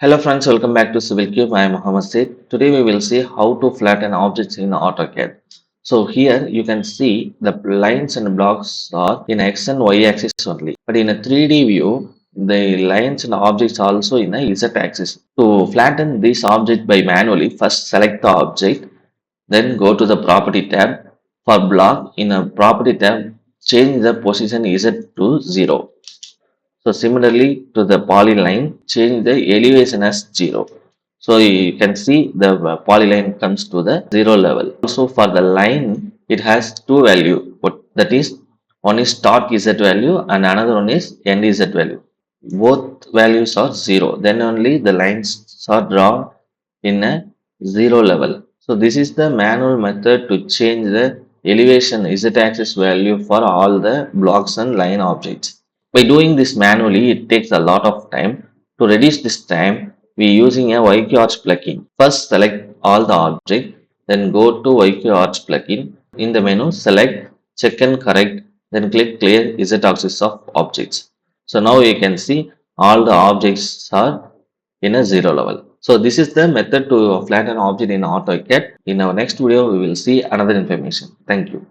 Hello friends, welcome back to Civil Cube. I am Mohammed Said. Today we will see how to flatten objects in AutoCAD. So here you can see the lines and blocks are in X and Y axis only. But in a 3D view, the lines and objects are also in a Z axis. To flatten this object by manually, first select the object, then go to the property tab. For block, in a property tab, change the position Z to 0. So similarly to the polyline, change the elevation as 0. So you can see the polyline comes to the 0 level. Also for the line, it has two value. That is, one is start Z value and another one is end Z value. Both values are 0. Then only the lines are drawn in a 0 level. So this is the manual method to change the elevation Z axis value for all the blocks and line objects. By doing this manually, it takes a lot of time. To reduce this time, we are using a YQARCH plugin. First, select all the object, then go to YQARCH plugin. In the menu, select check and correct, then click clear Z axis of objects. So now you can see all the objects are in a 0 level. So this is the method to flatten object in AutoCAD. In our next video, we will see another information. Thank you.